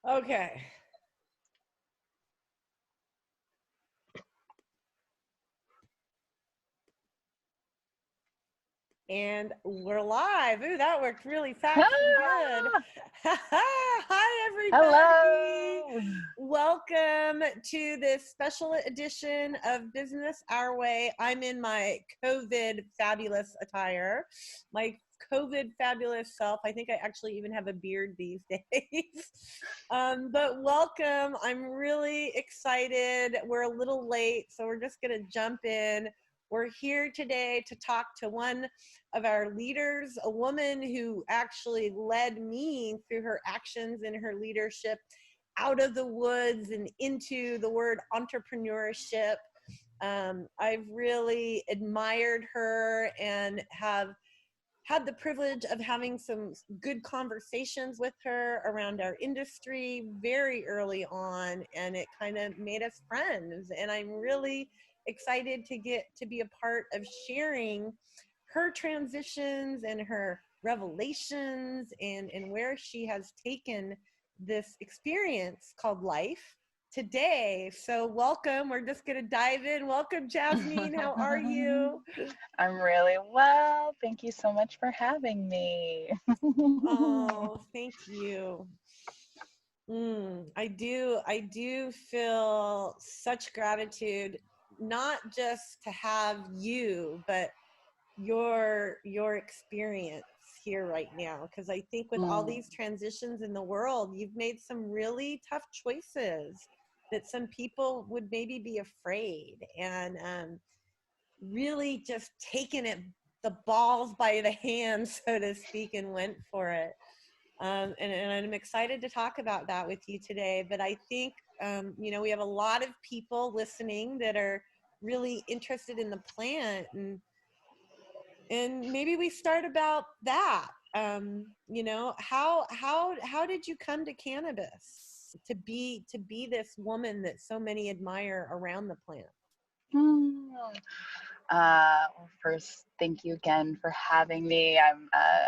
Okay. And we're live. Ooh, that worked really fast and good. Hi, everybody. Hello. Welcome to this special edition of Business Our Way. I'm in my COVID fabulous attire, my COVID fabulous self. I think I actually even have a beard these days. But welcome. I'm really excited. We're a little late, so we're just going to jump in. We're here today to talk to one of our leaders, a woman who actually led me through her actions and her leadership out of the woods and into the word entrepreneurship. I've really admired her and have had the privilege of having some good conversations with her around our industry very early on, and it kind of made us friends. And I'm really excited to get to be a part of sharing her transitions and her revelations and where she has taken this experience called life today. So welcome. We're just going to dive in. Welcome, Jazmin. How are you? I'm really well. Thank you so much for having me. Oh, thank you. I do feel such gratitude, not just to have you, but your experience here right now, because I think with all these transitions in the world, you've made some really tough choices that some people would maybe be afraid, and really just taken it the balls by the hand, so to speak, and went for it. And I'm excited to talk about that with you today. But I think, we have a lot of people listening that are really interested in the plant, and maybe we start about that. How did you come to cannabis to be this woman that so many admire around the plant? Well, first, thank you again for having me.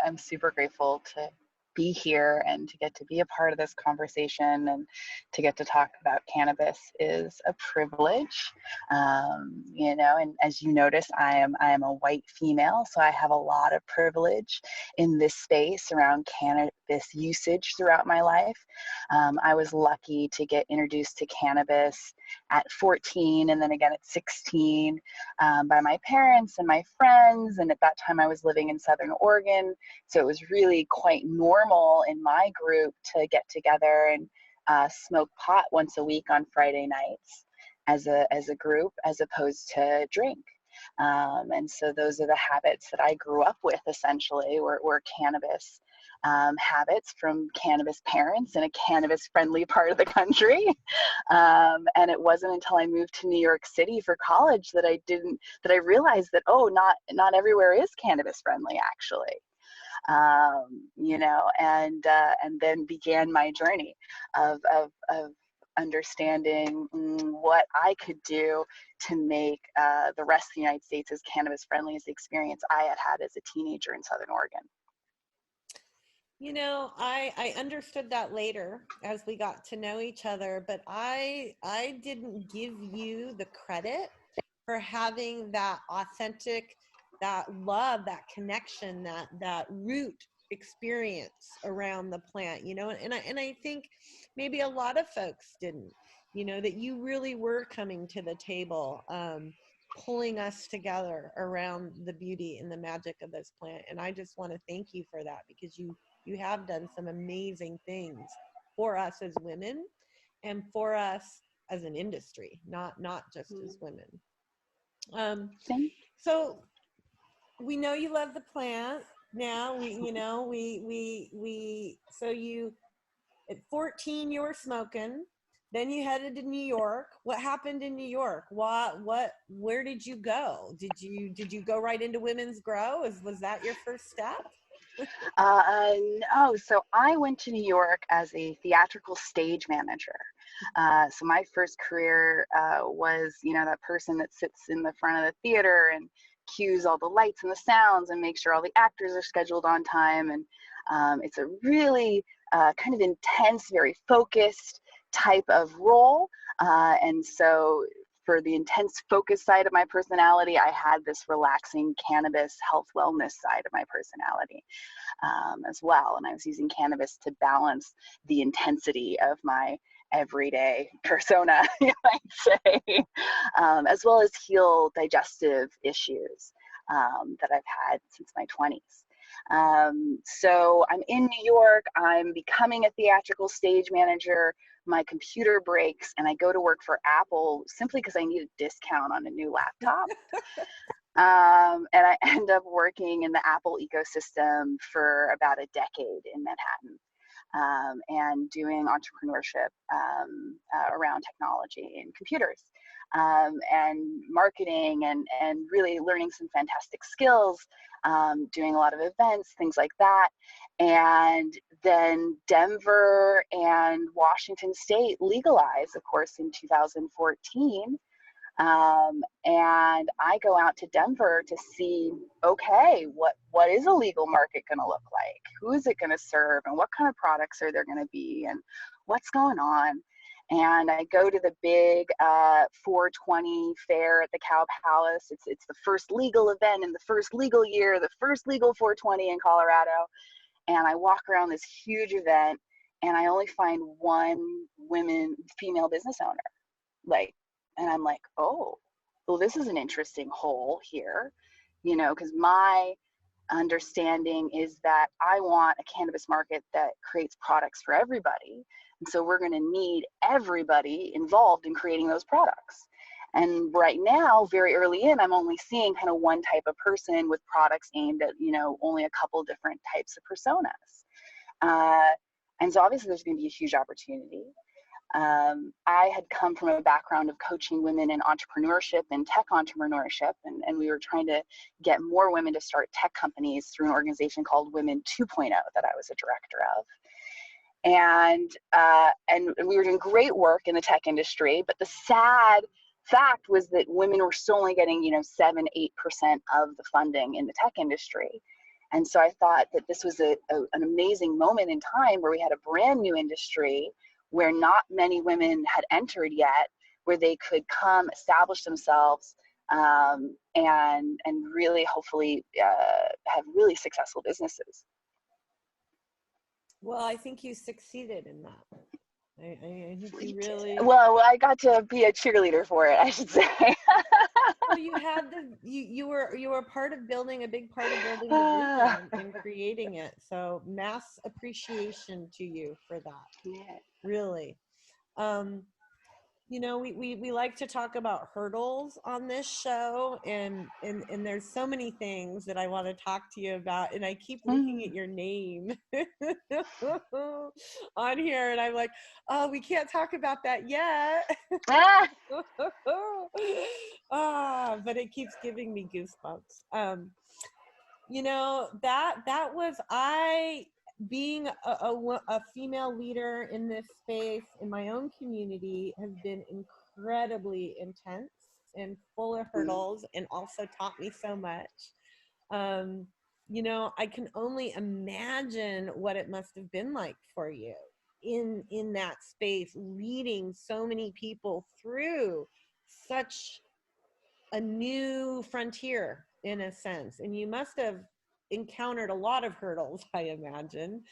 I'm super grateful to be here and to get to be a part of this conversation and to get to talk about cannabis is a privilege. And as you notice, I am a white female, so I have a lot of privilege in this space around cannabis usage throughout my life. I was lucky to get introduced to cannabis at 14 and then again at 16 by my parents and my friends. And at that time, I was living in Southern Oregon. So it was really quite normal in my group to get together and smoke pot once a week on Friday nights as a group, as opposed to drink. And so those are the habits that I grew up with, essentially, were cannabis habits from cannabis parents in a cannabis friendly part of the country. And it wasn't until I moved to New York City for college that I realized that, oh, not everywhere is cannabis friendly, actually. And then began my journey of understanding what I could do to make the rest of the United States as cannabis friendly as the experience I had as a teenager in Southern Oregon. I understood that later as we got to know each other, but I didn't give you the credit for having that authentic, that love, that connection, that root experience around the plant, and I think maybe a lot of folks didn't, that you really were coming to the table, pulling us together around the beauty and the magic of this plant. And I just want to thank you for that, because you have done some amazing things for us as women and for us as an industry, not just as women. So we know you love the plant. Now so you, at 14, you were smoking. Then you headed to New York. What happened in New York? Where did you go? Did you go right into Women's Grow? Was that your first step? No, so I went to New York as a theatrical stage manager. So my first career was, that person that sits in the front of the theater and cues all the lights and the sounds and makes sure all the actors are scheduled on time. And it's a really kind of intense, very focused type of role. And so for the intense focus side of my personality, I had this relaxing cannabis health wellness side of my personality as well. And I was using cannabis to balance the intensity of my everyday persona, you might say, as well as heal digestive issues that I've had since my 20s. So I'm in New York. I'm becoming a theatrical stage manager. My computer breaks and I go to work for Apple simply because I need a discount on a new laptop. And I end up working in the Apple ecosystem for about a decade in Manhattan. And doing entrepreneurship around technology and computers and marketing and really learning some fantastic skills, doing a lot of events, things like that. And then Denver and Washington State legalized, of course, in 2014. And I go out to Denver to see, okay, what is a legal market going to look like? Who is it going to serve? And what kind of products are there going to be? And what's going on? And I go to the big 420 fair at the Cow Palace. It's the first legal event in the first legal year, the first legal 420 in Colorado. And I walk around this huge event and I only find one female business owner. And I'm like, oh, well, this is an interesting hole here, because my understanding is that I want a cannabis market that creates products for everybody. And so we're going to need everybody involved in creating those products. And right now, very early in, I'm only seeing kind of one type of person with products aimed at, only a couple different types of personas. And so obviously there's going to be a huge opportunity. I had come from a background of coaching women in entrepreneurship and tech entrepreneurship, and we were trying to get more women to start tech companies through an organization called Women 2.0 that I was a director of. And we were doing great work in the tech industry, but the sad fact was that women were still only getting 7-8% of the funding in the tech industry. And so I thought that this was an amazing moment in time where we had a brand new industry where not many women had entered yet, where they could come establish themselves and really hopefully have really successful businesses. Well, I think you succeeded in that. I think you really. Well, I got to be a cheerleader for it, I should say. Well, you had you were part of building a big part of building the vision and creating it. So mass appreciation to you for that. Yeah. Really. We like to talk about hurdles on this show, and there's so many things that I want to talk to you about, and I keep looking at your name on here, and I'm like, oh, we can't talk about that yet. But it keeps giving me goosebumps. That was being a female leader in this space in my own community has been incredibly intense and full of hurdles, and also taught me so much. I can only imagine what it must have been like for you in that space, leading so many people through such a new frontier in a sense. And you must have encountered a lot of hurdles, I imagine.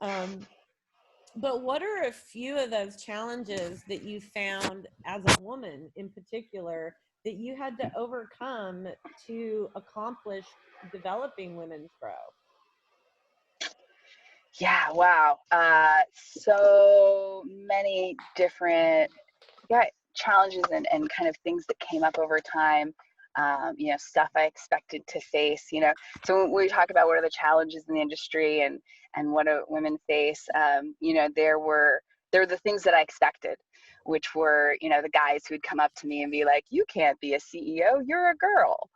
But what are a few of those challenges that you found as a woman in particular that you had to overcome to accomplish developing Women's Grow? Yeah, wow. So many different challenges and kind of things that came up over time. Stuff I expected to face, So when we talk about what are the challenges in the industry and what do women face, there were the things that I expected, which were, the guys who would come up to me and be like, you can't be a CEO, you're a girl.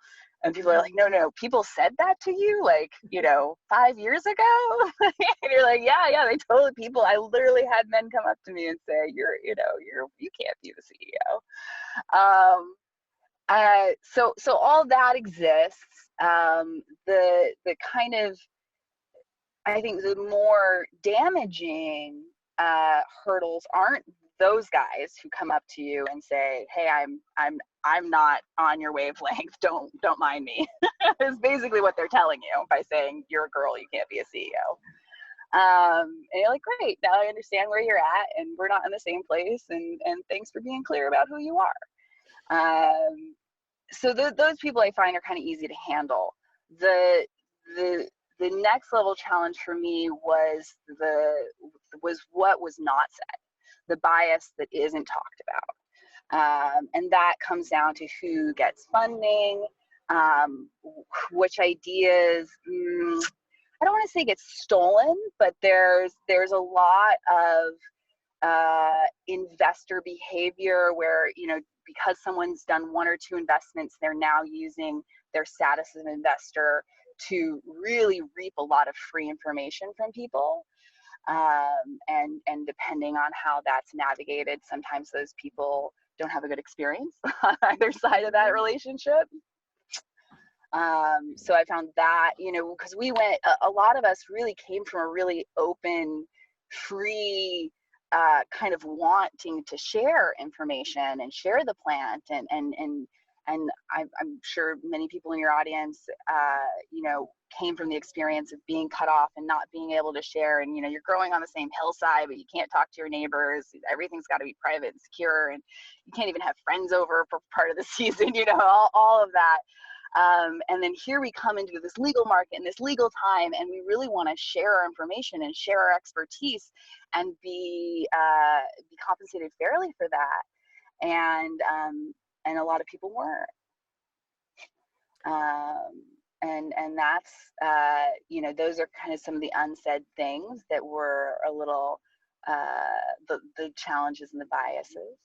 And people are like, no, people said that to you, 5 years ago? And you're like, yeah, they totally, I literally had men come up to me and say, you can't be the CEO. So all that exists. The kind of I think the more damaging hurdles aren't those guys who come up to you and say, "Hey, I'm not on your wavelength. Don't mind me." Is basically what they're telling you by saying you're a girl, you can't be a CEO. And you're like, great, now I understand where you're at, and we're not in the same place. And thanks for being clear about who you are. So those people I find are kind of easy to handle. The next level challenge for me was what was not said, the bias that isn't talked about, and that comes down to who gets funding, which ideas. I don't want to say gets stolen, but there's a lot of investor behavior where, because someone's done one or two investments, they're now using their status as an investor to really reap a lot of free information from people. And depending on how that's navigated, sometimes those people don't have a good experience on either side of that relationship. So I found that, because a lot of us really came from a really open, free, kind of wanting to share information and share the plant, and I'm sure many people in your audience, came from the experience of being cut off and not being able to share, and you're growing on the same hillside, but you can't talk to your neighbors. Everything's got to be private and secure, and you can't even have friends over for part of the season. All of that. And then here we come into this legal market and this legal time, and we really want to share our information and share our expertise and be compensated fairly for that. And a lot of people weren't. And that's, those are kind of some of the unsaid things that were a little, the challenges and the biases.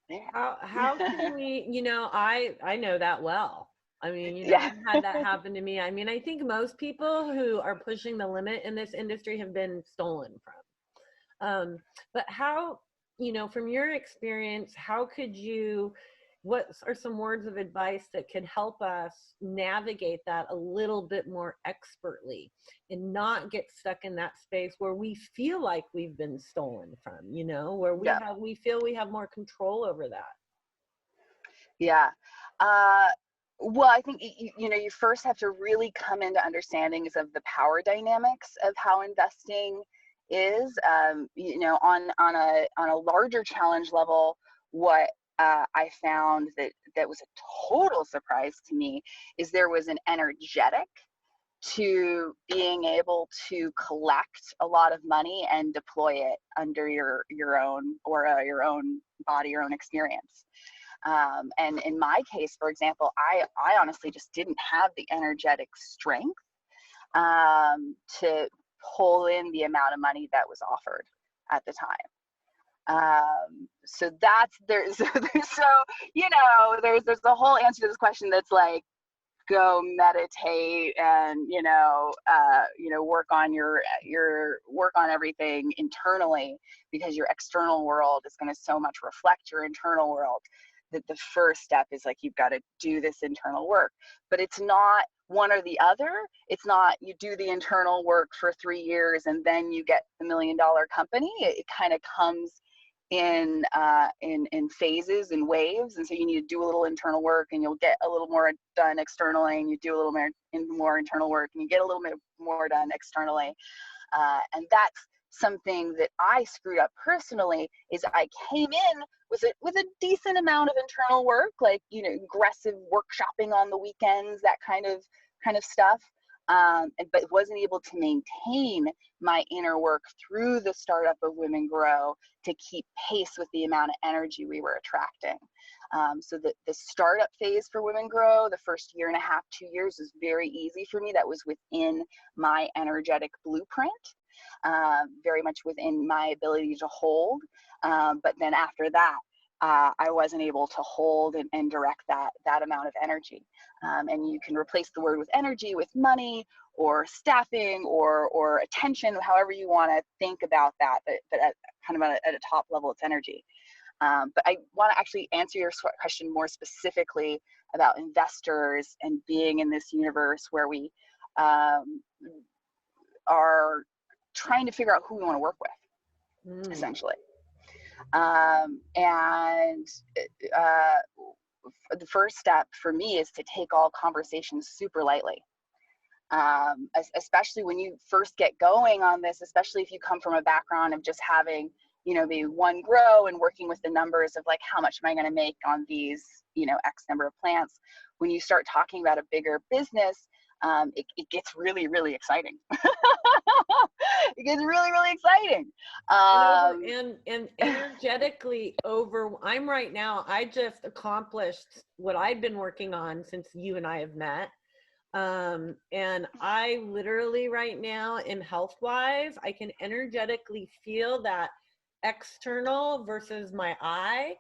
Yeah. How can we, I know that well. I mean, yeah. I've had that happen to me. I mean, I think most people who are pushing the limit in this industry have been stolen from. But how, from your experience, what are some words of advice that could help us navigate that a little bit more expertly and not get stuck in that space where we feel like we've been stolen from, where we feel we have more control over that? Yeah. Well, I think, you first have to really come into understandings of the power dynamics of how investing is, on a larger challenge level. What I found that was a total surprise to me is there was an energetic to being able to collect a lot of money and deploy it under your own aura, your own body, your own experience. And in my case, for example, I honestly just didn't have the energetic strength to pull in the amount of money that was offered at the time. So there's a whole answer to this question that's like, go meditate and work on everything internally, because your external world is going to so much reflect your internal world, that the first step is like, you've got to do this internal work. But it's not one or the other. It's not you do the internal work for 3 years and then you get the $1 million company. It kind of comes in phases and waves, and so you need to do a little internal work and you'll get a little more done externally, and you do a little more internal work and you get a little bit more done externally. And that's something that I screwed up personally, is I came in with a decent amount of internal work, like aggressive workshopping on the weekends, that kind of stuff, but wasn't able to maintain my inner work through the startup of Women Grow to keep pace with the amount of energy we were attracting. So the startup phase for Women Grow, the first 1.5 years, 2 years, was very easy for me. That was within my energetic blueprint, very much within my ability to hold. But then after that, I wasn't able to hold and direct that amount of energy. And you can replace the word with energy with money or staffing or attention, however you want to think about that. But at a top level, it's energy. But I want to actually answer your question more specifically about investors and being in this universe where we are trying to figure out who we want to work with, essentially. And the first step for me is to take all conversations super lightly. Especially when you first get going on this, especially if you come from a background of just having, you know, maybe one grow and working with the numbers of like, how much am I going to make on these, you know, X number of plants. When you start talking about a bigger business, it gets really, really exciting. It gets really, really exciting. And energetically I'm right now, I just accomplished what I've been working on since you and I have met. And I literally right now, in health wise, I can energetically feel that external versus my eye,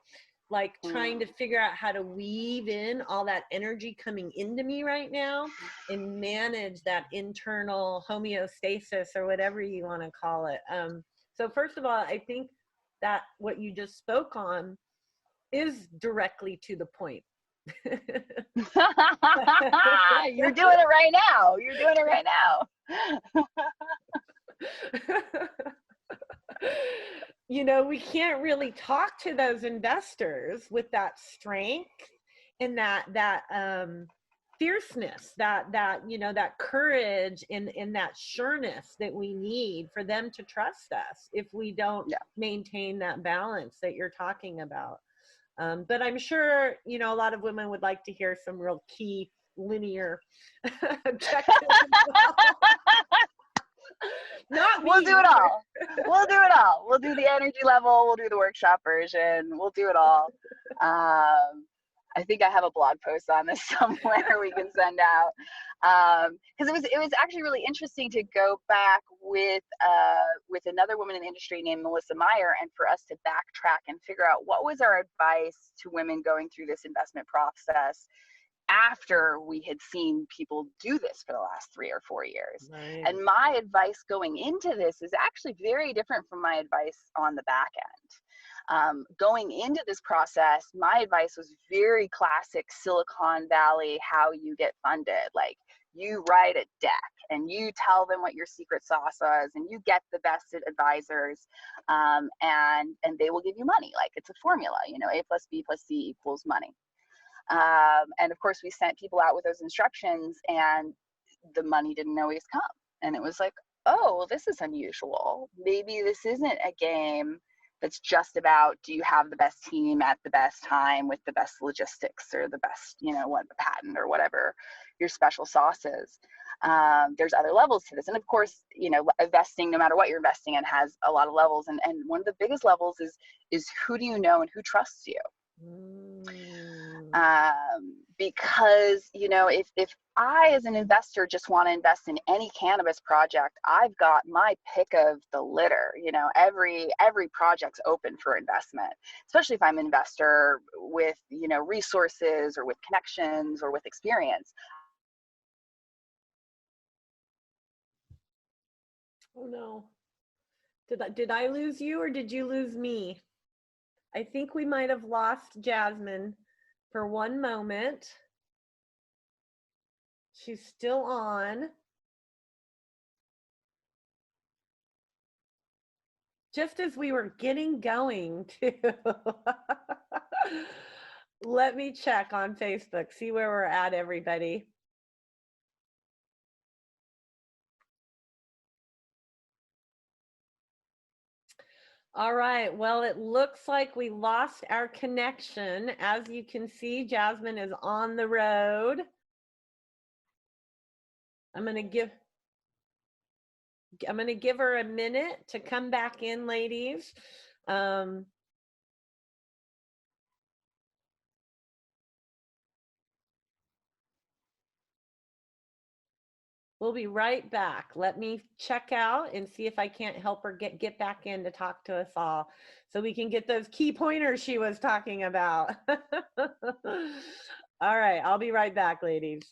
like trying to figure out how to weave in all that energy coming into me right now and manage that internal homeostasis, or whatever you want to call it. So first of all, I think that what you just spoke on is directly to the point. You're doing it right now. You're doing it right now. You know, we can't really talk to those investors with that strength and that fierceness, that you know, that courage and that sureness that we need for them to trust us if we don't maintain that balance that you're talking about. But I'm sure, you know, a lot of women would like to hear some real key linear objectives. Not me. We'll do it all. We'll do it all. We'll do the energy level. We'll do the workshop version. We'll do it all. I think I have a blog post on this somewhere we can send out. Because it was actually really interesting to go back with another woman in the industry named Melissa Meyer, and for us to backtrack and figure out what was our advice to women going through this investment process after we had seen people do this for the last 3 or 4 years. Right. And my advice going into this is actually very different from my advice on the back end. Going into this process, my advice was very classic Silicon Valley, how you get funded. Like, you write a deck and you tell them what your secret sauce is, and you get the best advisors, and they will give you money. Like, it's a formula, you know, A plus B plus C equals money. And of course, we sent people out with those instructions, and the money didn't always come. And it was like, oh, well, this is unusual. Maybe this isn't a game that's just about, do you have the best team at the best time with the best logistics or the best, you know, what, the patent or whatever your special sauce is. There's other levels to this. And of course, you know, investing, no matter what you're investing in, has a lot of levels. And one of the biggest levels is who do you know and who trusts you? Because, you know, if I as an investor just want to invest in any cannabis project, I've got my pick of the litter. You know, every project's open for investment, especially if I'm an investor with, you know, resources or with connections or with experience. Oh no. Did I lose you, or did you lose me? I think we might have lost Jazmin for one moment. She's still on. Just as we were getting going too. Let me check on Facebook, see where we're at, everybody. All right, well, it looks like we lost our connection. As you can see, Jazmin is on the road. I'm gonna give her a minute to come back in, ladies. We'll be right back. Let me check out and see if I can't help her get back in to talk to us all, so we can get those key pointers she was talking about. All right, I'll be right back, ladies.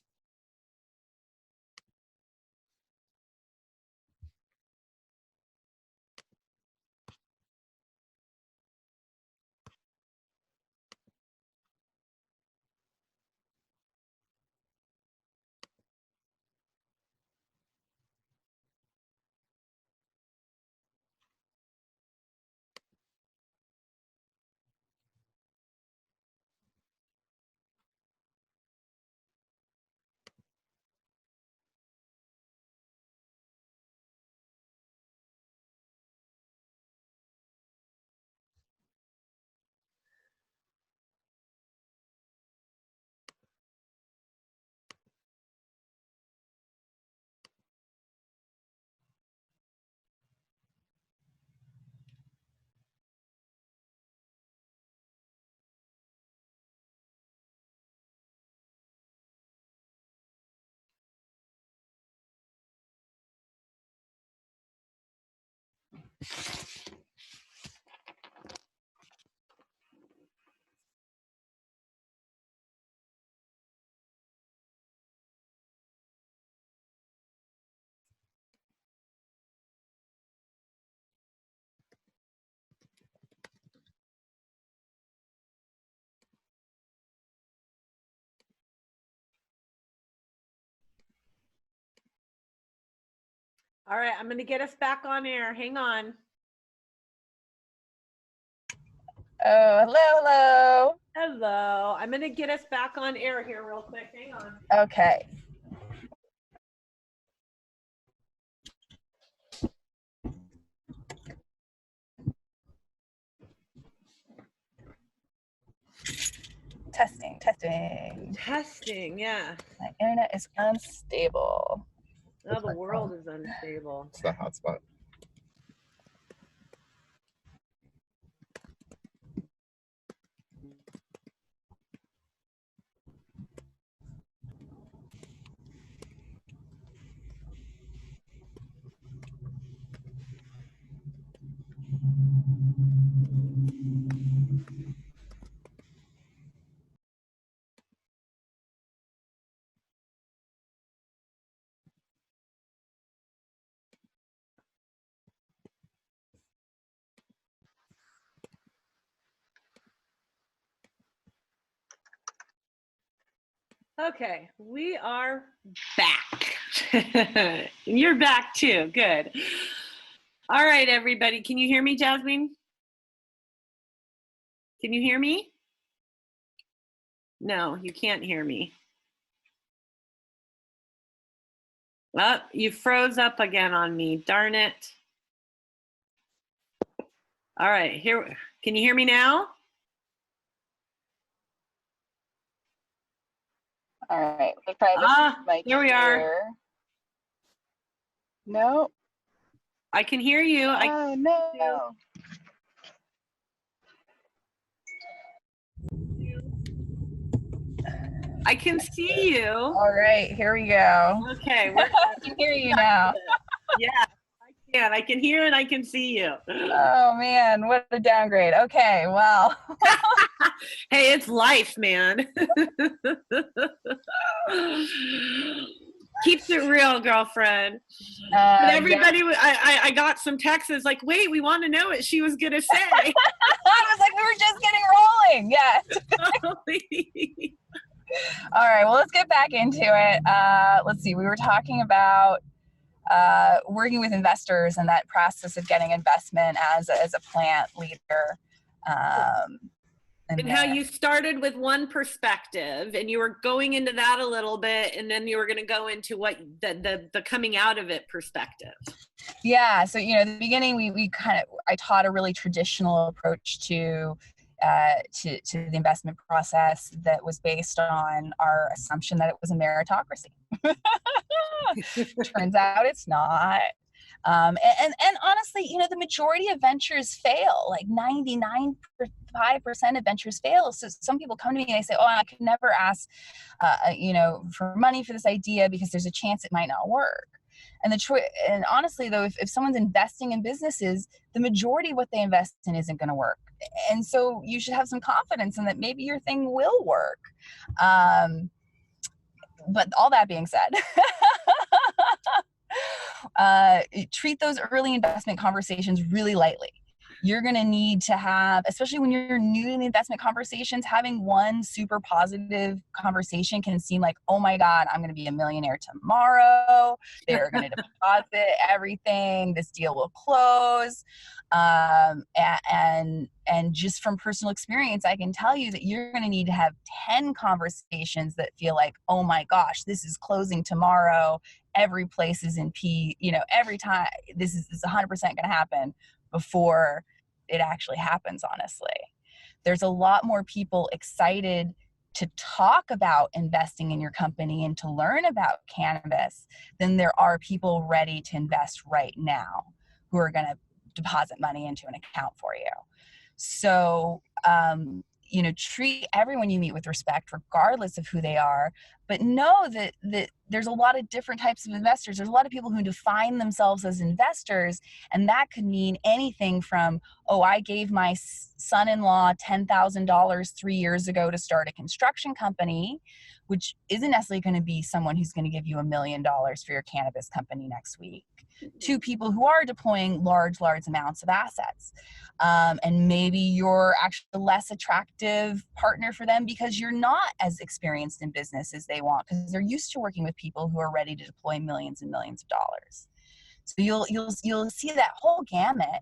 All right, I'm going to get us back on air. Hang on. Oh, hello. Hello. I'm going to get us back on air here real quick. Hang on. Okay. Testing. Yeah. My internet is unstable. Oh, the world is unstable. It's the hotspot. Okay, we are back. You're back too. Good. All right, everybody. Can you hear me, Jazmin? Can you hear me? No, you can't hear me. Oh, you froze up again on me. Darn it. All right, here. Can you hear me now? All right, let's try this mic here we are. No. I can hear you. Oh, no. I can see you. All right, here we go. Okay, I can hear you now. Yeah, I can. I can hear and I can see you. Oh man, what a downgrade. Okay, well. Hey, it's life, man. Keeps it real, girlfriend. But everybody, yeah. I got some texts like, wait, we want to know what she was going to say. I was like, we were just getting rolling. Yeah. All right, well, let's get back into it. Let's see, we were talking about working with investors and that process of getting investment as a plant leader. And how you started with one perspective and you were going into that a little bit, and then you were going to go into what the coming out of it perspective. Yeah. So, you know, in the beginning, I taught a really traditional approach to the investment process that was based on our assumption that it was a meritocracy. Turns out it's not. And honestly, you know, the majority of ventures fail, like 99.5% of ventures fail. So some people come to me and they say, oh, I could never ask, you know, for money for this idea because there's a chance it might not work. And honestly, though, if someone's investing in businesses, the majority of what they invest in isn't going to work. And so you should have some confidence in that maybe your thing will work. But all that being said, treat those early investment conversations really lightly. You're going to need to have, especially when you're new in the investment conversations, having one super positive conversation can seem like, oh my God, I'm going to be a millionaire tomorrow. They're going to deposit everything. This deal will close. And just from personal experience, I can tell you that you're going to need to have 10 conversations that feel like, oh my gosh, this is closing tomorrow. Every place is in P, you know, every time this is 100% going to happen before it actually happens. Honestly, there's a lot more people excited to talk about investing in your company and to learn about cannabis than there are people ready to invest right now who are going to deposit money into an account for you. So, you know, treat everyone you meet with respect, regardless of who they are, but know that there's a lot of different types of investors. There's a lot of people who define themselves as investors, and that could mean anything from, oh, I gave my son-in-law $10,000 3 years ago to start a construction company, which isn't necessarily going to be someone who's going to give you $1 million for your cannabis company next week, to people who are deploying large amounts of assets. And maybe you're actually a less attractive partner for them because you're not as experienced in business as they want, because they're used to working with people who are ready to deploy millions and millions of dollars. So you'll see that whole gamut.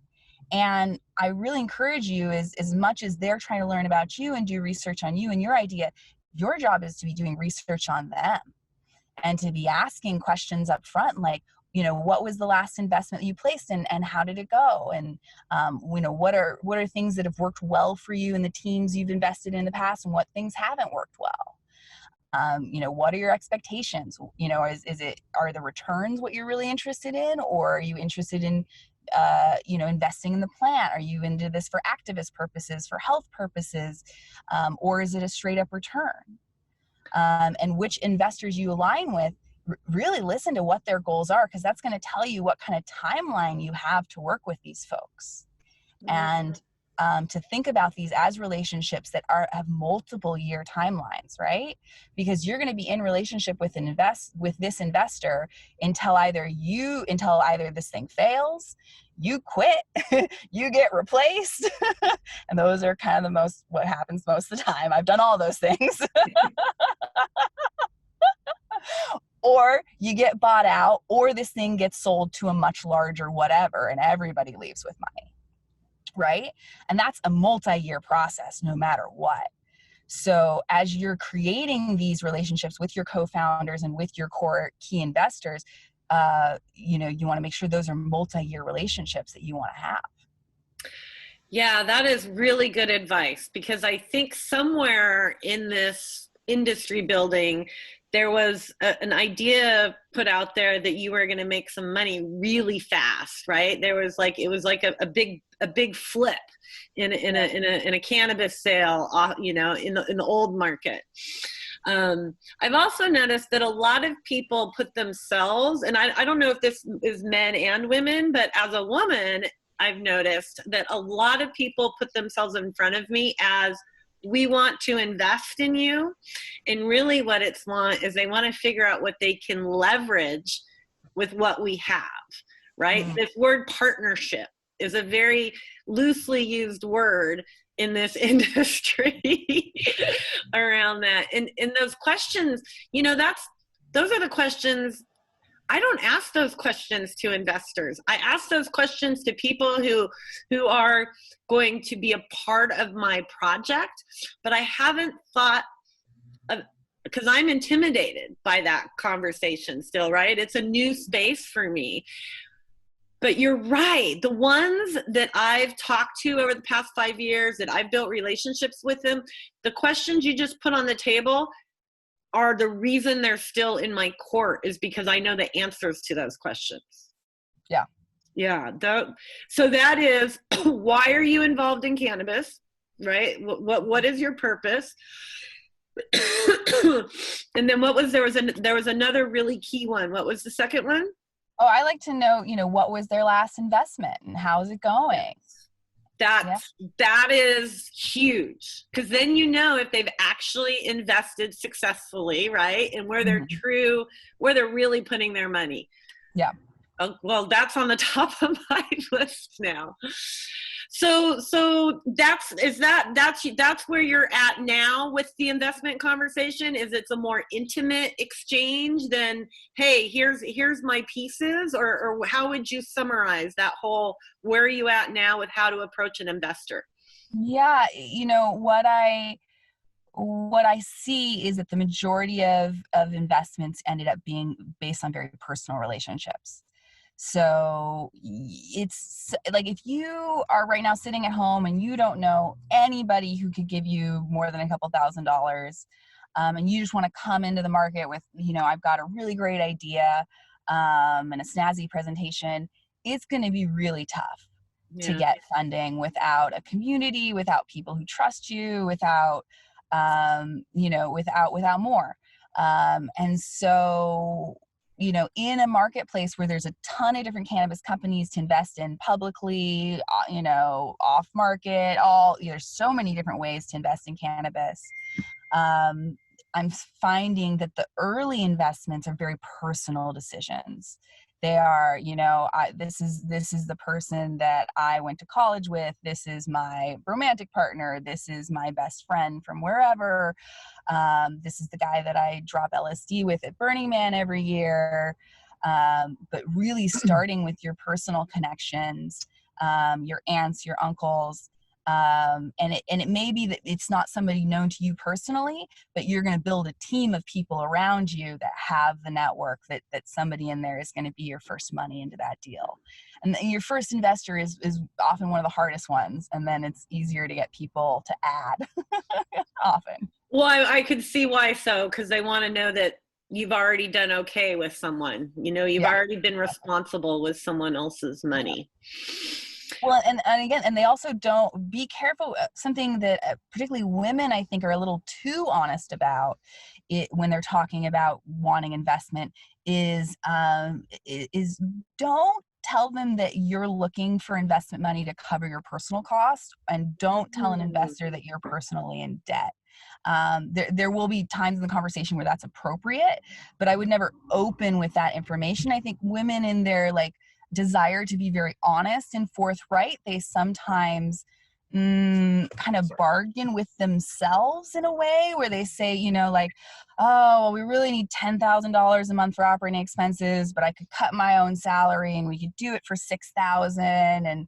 And I really encourage you, as much as they're trying to learn about you and do research on you and your idea, your job is to be doing research on them and to be asking questions up front, like, what was the last investment that you placed and how did it go? And, what are things that have worked well for you in the teams you've invested in the past, and what things haven't worked well? What are your expectations? Are the returns what you're really interested in, or are you interested in, investing in the plant? Are you into this for activist purposes, for health purposes, or is it a straight up return? And which investors you align with, really listen to what their goals are, because that's going to tell you what kind of timeline you have to work with these folks. And to think about these as relationships that have multiple year timelines, right? Because you're going to be in relationship with this investor until either this thing fails, you quit, you get replaced, and those are kind of what happens most of the time. I've done all those things. Or you get bought out, or this thing gets sold to a much larger whatever, and everybody leaves with money, right? And that's a multi-year process, no matter what. So as you're creating these relationships with your co-founders and with your core key investors, you want to make sure those are multi-year relationships that you want to have. Yeah, that is really good advice, because I think somewhere in this industry building, there was an idea put out there that you were going to make some money really fast, right? It was like a big flip in a cannabis sale, in the old market. I've also noticed that a lot of people put themselves, and I don't know if this is men and women, but as a woman, I've noticed that a lot of people put themselves in front of me as, we want to invest in you. And really what they want to figure out what they can leverage with what we have, right? This word partnership is a very loosely used word in this industry around that. And those questions, those are the questions. I don't ask those questions to investors. I ask those questions to people who are going to be a part of my project, but I haven't thought of, because I'm intimidated by that conversation still, right? It's a new space for me. But you're right. The ones that I've talked to over the past 5 years, that I've built relationships with them, the questions you just put on the table are the reason they're still in my court, is because I know the answers to those questions. Yeah. Yeah. So that is, why are you involved in cannabis, right? What is your purpose? And then there was another really key one. What was the second one? Oh, I like to know, what was their last investment and how's it going? That is huge, because then if they've actually invested successfully, right? And where they're where they're really putting their money. Yeah. Well, that's on the top of my list now. So that's where you're at now with the investment conversation. Is it's a more intimate exchange than, hey, here's my pieces, or how would you summarize that whole, where are you at now with how to approach an investor? Yeah, what I see is that the majority of investments ended up being based on very personal relationships. So it's like, if you are right now sitting at home and you don't know anybody who could give you more than a couple $1,000s, and you just want to come into the market with, I've got a really great idea, and a snazzy presentation, it's going to be really tough to get funding without a community, without people who trust you, without more. And so, you know, in a marketplace where there's a ton of different cannabis companies to invest in publicly, you know, off market, there's so many different ways to invest in cannabis. I'm finding that the early investments are very personal decisions. They are, you know, this is the person that I went to college with. This is my romantic partner. This is my best friend from wherever. This is the guy that I drop LSD with at Burning Man every year. But really starting with your personal connections, your aunts, your uncles, and it may be that it's not somebody known to you personally, but you're going to build a team of people around you that have the network that somebody in there is going to be your first money into that deal. And your first investor is often one of the hardest ones, and then it's easier to get people to add often. Well, I could see why so, because they want to know that you've already done okay with someone. You know, you've already been responsible with someone else's money. Well, and again, and they also don't, be careful, something that particularly women, I think, are a little too honest about it when they're talking about wanting investment is don't tell them that you're looking for investment money to cover your personal costs, and don't tell an investor that you're personally in debt. There will be times in the conversation where that's appropriate, but I would never open with that information. I think women in their desire to be very honest and forthright, they sometimes kind of bargain with themselves in a way where they say, you know, oh, well, we really need $10,000 a month for operating expenses, but I could cut my own salary and we could do it for $6,000.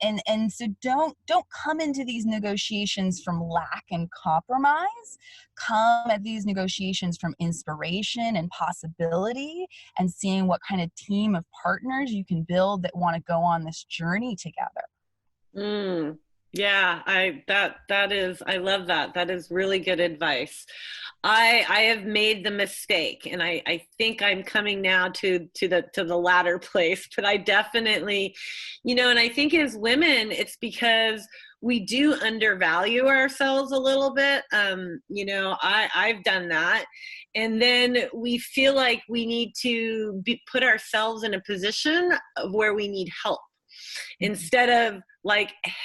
And so don't come into these negotiations from lack and compromise. Come at these negotiations from inspiration and possibility, and seeing what kind of team of partners you can build that want to go on this journey together. Yeah, I love that. That is really good advice. I have made the mistake, and I think I'm coming now to the latter place, but I definitely, you know, and I think as women, it's because we do undervalue ourselves a little bit. You know, I've done that. And then we feel like we need to put ourselves in a position of where we need help. Instead of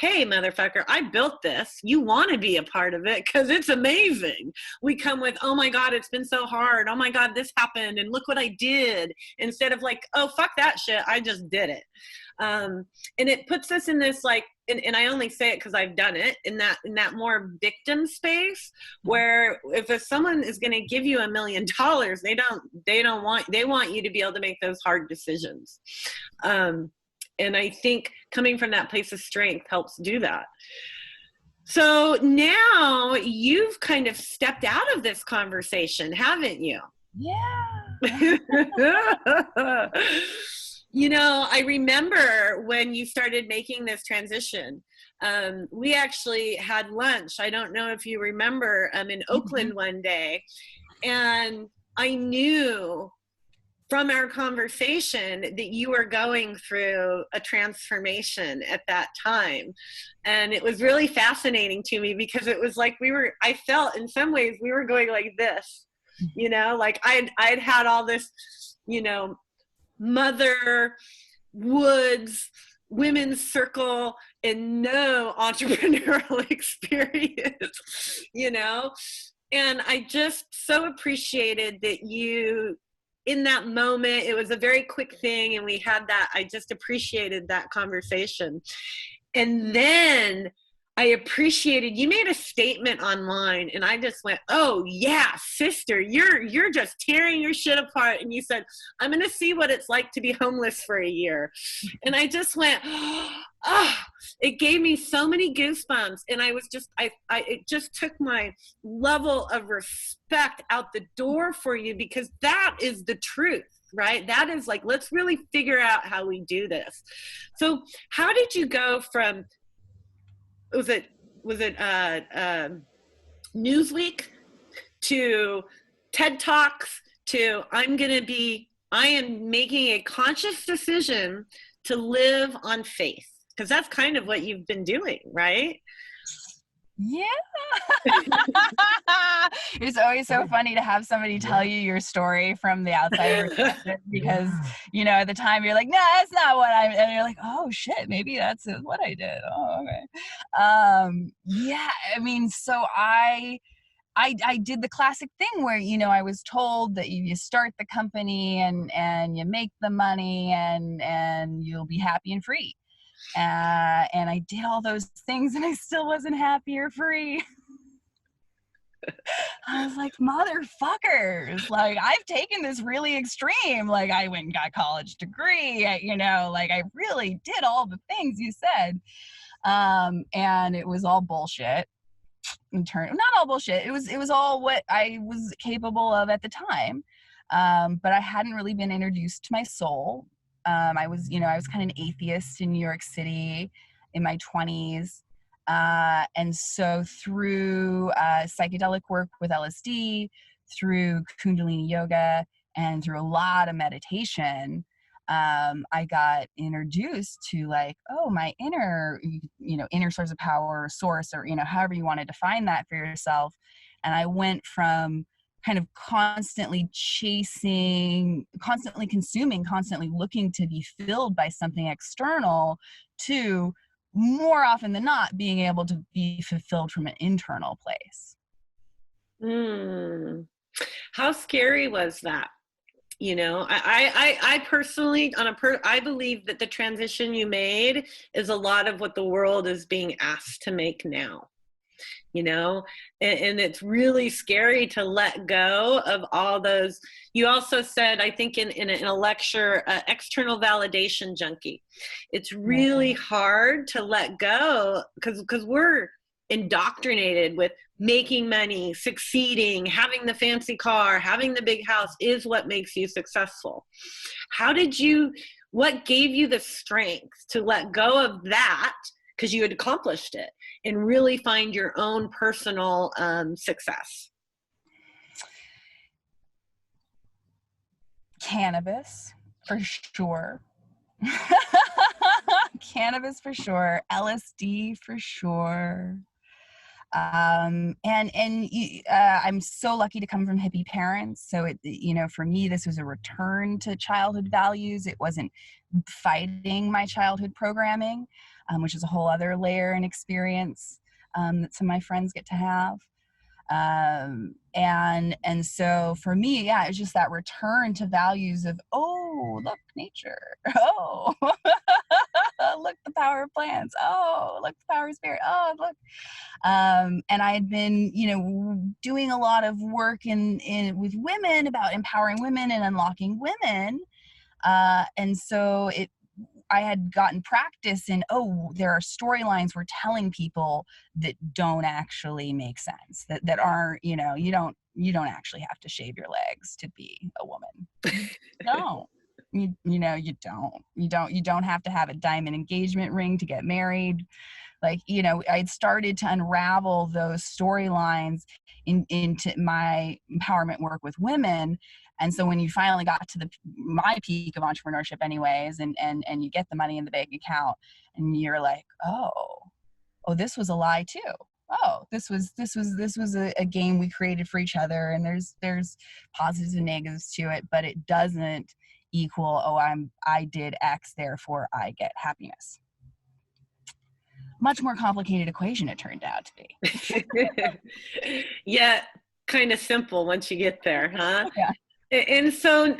hey, motherfucker, I built this. You want to be a part of it because it's amazing. We come with, oh my God, it's been so hard. Oh my God, this happened. And look what I did. Instead of oh, fuck that shit. I just did it. And it puts us in this and I only say it because I've done it, in that more victim space where if someone is going to give you $1 million, they want you to be able to make those hard decisions. And I think coming from that place of strength helps do that. So now you've kind of stepped out of this conversation, haven't you? Yeah. You know, I remember when you started making this transition, we actually had lunch. I don't know if you remember, in Oakland one day, and I knew from our conversation that you were going through a transformation at that time. And it was really fascinating to me because it was I felt in some ways we were going like this, you know, I'd had all this, you know, mother, woods, women's circle, and no entrepreneurial experience, you know? And I just so appreciated that you, in that moment, it was a very quick thing, and we had that. I just appreciated that conversation. And then I appreciated, you made a statement online, and I just went, oh yeah, sister, you're just tearing your shit apart. And you said, I'm going to see what it's like to be homeless for a year. And I just went, oh, it gave me so many goosebumps. And I was just, it just took my level of respect out the door for you, because that is the truth, right? That is let's really figure out how we do this. So how did you go from, was it Newsweek to TED Talks to I am making a conscious decision to live on faith? Because that's kind of what you've been doing, right? Yeah. It's always so funny to have somebody tell you your story from the outside perspective, because at the time you're like, no, that's not what and you're like, oh shit, maybe that's what I did. Oh, okay. Yeah, I mean, so I did the classic thing where, I was told that you start the company and you make the money and you'll be happy and free. And I did all those things and I still wasn't happy or free. I was like, motherfuckers, like, I've taken this really extreme. Like, I went and got a college degree, I really did all the things you said. And it was all bullshit. Not all bullshit. It was all what I was capable of at the time. But I hadn't really been introduced to my soul. I was kind of an atheist in New York City in my 20s. And so through psychedelic work with LSD, through Kundalini yoga, and through a lot of meditation, I got introduced to my inner source of power, or source, or, however you want to define that for yourself. And I went from kind of constantly chasing, constantly consuming, constantly looking to be filled by something external, to more often than not being able to be fulfilled from an internal place. How scary was that? I personally, I believe that the transition you made is a lot of what the world is being asked to make now. And it's really scary to let go of all those. You also said, I think in a lecture, external validation junkie. It's really hard to let go because we're indoctrinated with making money, succeeding, having the fancy car, having the big house is what makes you successful. What gave you the strength to let go of that, because you had accomplished it, and really find your own personal success? Cannabis, for sure. Cannabis, for sure. LSD, for sure. I'm so lucky to come from hippie parents. So for me, this was a return to childhood values. It wasn't fighting my childhood programming, which is a whole other layer and experience that some of my friends get to have. And so for me, yeah, it's just that return to values of, oh, look, nature. Oh, look, the power of plants. Oh, look, the power of spirit. Oh, look. And I had been, doing a lot of work with women about empowering women and unlocking women. And so I had gotten practice in, there are storylines we're telling people that don't actually make sense, that aren't, you don't actually have to shave your legs to be a woman. No. You don't have to have a diamond engagement ring to get married. I'd started to unravel those storylines into my empowerment work with women. And so when you finally got to my peak of entrepreneurship anyways, and you get the money in the bank account, and you're like, oh, this was a lie too. Oh, this was a game we created for each other, and there's positives and negatives to it, but it doesn't equal, I did X, therefore I get happiness. Much more complicated equation it turned out to be. Yeah, kind of simple once you get there, huh? Yeah. And so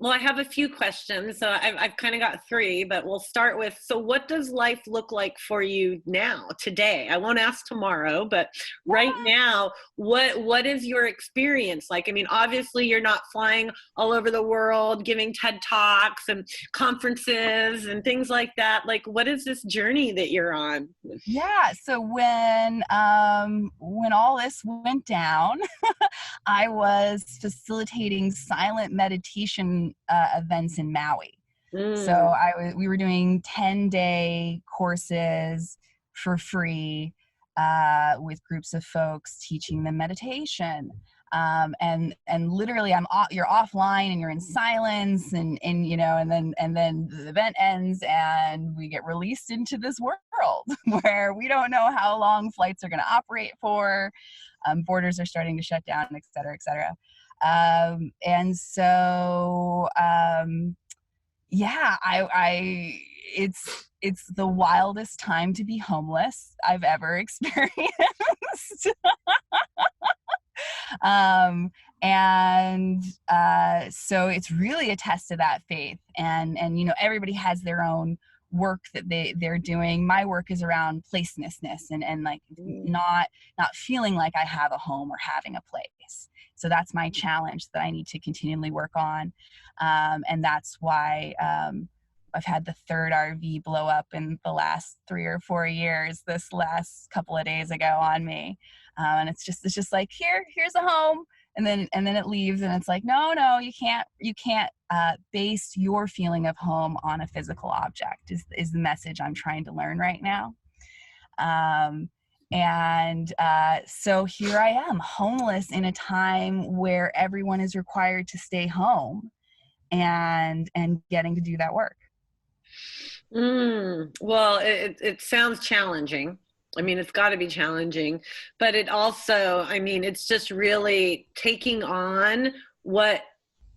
well, I have a few questions. So I've kind of got three, but we'll start with, so what does life look like for you now, today? I won't ask tomorrow, but right now, what is your experience like? I mean, obviously you're not flying all over the world, giving TED Talks and conferences and things like that. Like, what is this journey that you're on? Yeah. So when all this went down, I was facilitating silent meditation events in Maui. So we were doing 10-day courses for free with groups of folks, teaching them meditation. And literally you're offline and you're in silence, and you know, and then the event ends and we get released into this world where we don't know how long flights are going to operate for. Borders are starting to shut down, et cetera, et cetera. And so, yeah, it's the wildest time to be homeless I've ever experienced. So it's really a test of that faith, and you know, everybody has their own work that they're doing. My work is around placelessness and like not feeling like I have a home or having a place. So that's my challenge that I need to continually work on, and that's why I've had the third RV blow up in the last 3 or 4 years this last couple of days ago on me. And it's just like, here's a home. And then it leaves, and it's like, no, you can't base your feeling of home on a physical object is the message I'm trying to learn right now. So here I am, homeless in a time where everyone is required to stay home and getting to do that work. Well, it sounds challenging. I mean, it's got to be challenging, but it also, I mean, it's just really taking on what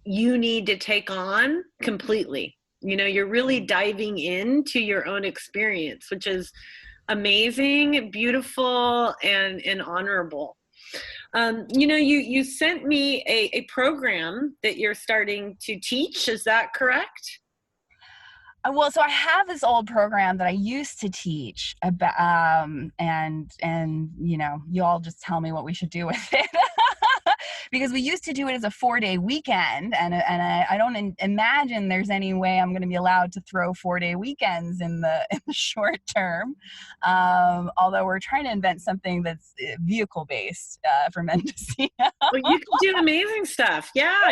you need to take on completely. You know, you're really diving into your own experience, which is amazing, beautiful, and honorable. You know, you sent me a program that you're starting to teach. Is that correct? Well, so I have this old program that I used to teach about, and you know, you all just tell me what we should do with it. Because we used to do it as a 4-day weekend, and I don't imagine there's any way I'm going to be allowed to throw 4-day weekends in the short term. Although we're trying to invent something that's vehicle based for men to see. Well, you can do amazing stuff. Yeah,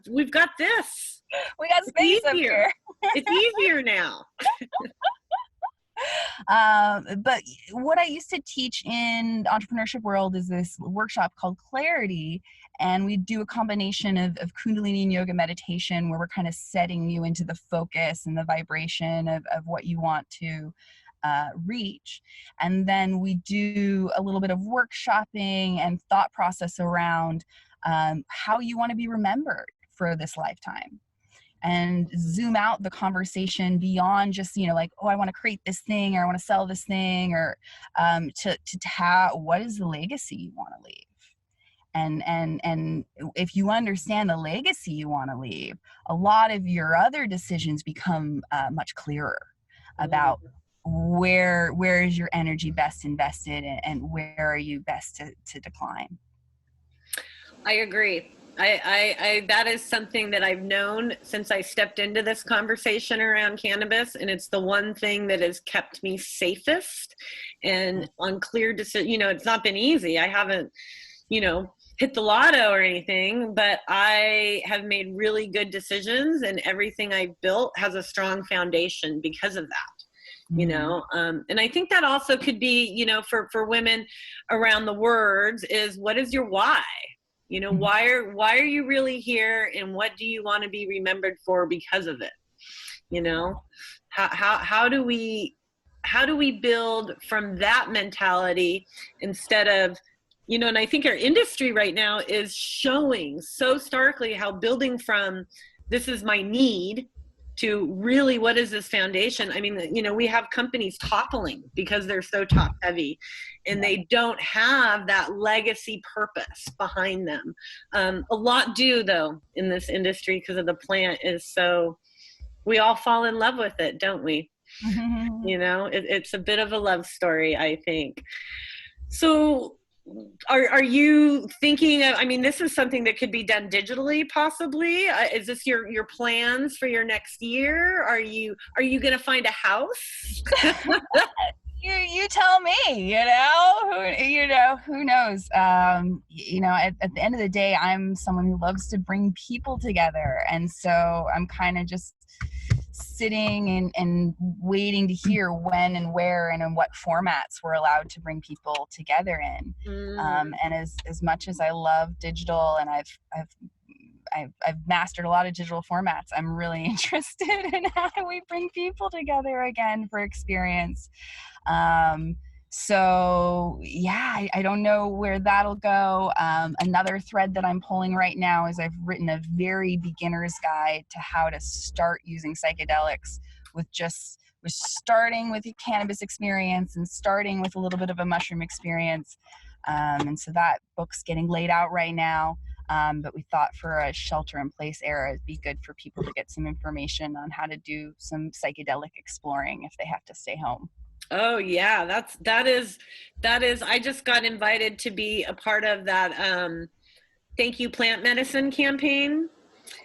we've got this. We got space up here. It's easier now. But what I used to teach in the entrepreneurship world is this workshop called Clarity, and we do a combination of Kundalini and yoga meditation, where we're kind of setting you into the focus and the vibration of what you want to reach. And then we do a little bit of workshopping and thought process around how you want to be remembered for this lifetime, and zoom out the conversation beyond just, you know, like, oh, I want to create this thing, or I want to sell this thing, or to what is the legacy you want to leave? And if you understand the legacy you want to leave, a lot of your other decisions become much clearer about where is your energy best invested, and where are you best to decline. I agree. I that is something that I've known since I stepped into this conversation around cannabis, and it's the one thing that has kept me safest and on clear decision. You know, it's not been easy. I haven't, you know, hit the lotto or anything, but I have made really good decisions, and everything I've built has a strong foundation because of that. You know, and I think that also could be, you know, for women around the words is, what is your why? You know, why are you really here, and what do you want to be remembered for because of it? You know, how do we build from that mentality instead of, you know, and I think our industry right now is showing so starkly how building from this is my need to really what is this foundation. I mean, you know, we have companies toppling because they're so top heavy, and they don't have that legacy purpose behind them. A lot do though in this industry, because of the plant is so, we all fall in love with it, don't we? You know, it's a bit of a love story, I think. So are you thinking of, I mean, this is something that could be done digitally possibly. Is this your plans for your next year? Are you going to find a house? You tell me, who knows? You know, at the end of the day, I'm someone who loves to bring people together. And so I'm kind of just sitting and waiting to hear when and where and in what formats we're allowed to bring people together in. And as much as I love digital, and I've mastered a lot of digital formats, I'm really interested in how do we bring people together again for experience. So yeah, I don't know where that'll go. Another thread that I'm pulling right now is I've written a very beginner's guide to how to start using psychedelics with starting with your cannabis experience and starting with a little bit of a mushroom experience. And so that book's getting laid out right now. But we thought for a shelter-in-place era, it'd be good for people to get some information on how to do some psychedelic exploring if they have to stay home. Oh yeah, that is I just got invited to be a part of that Thank You Plant Medicine campaign.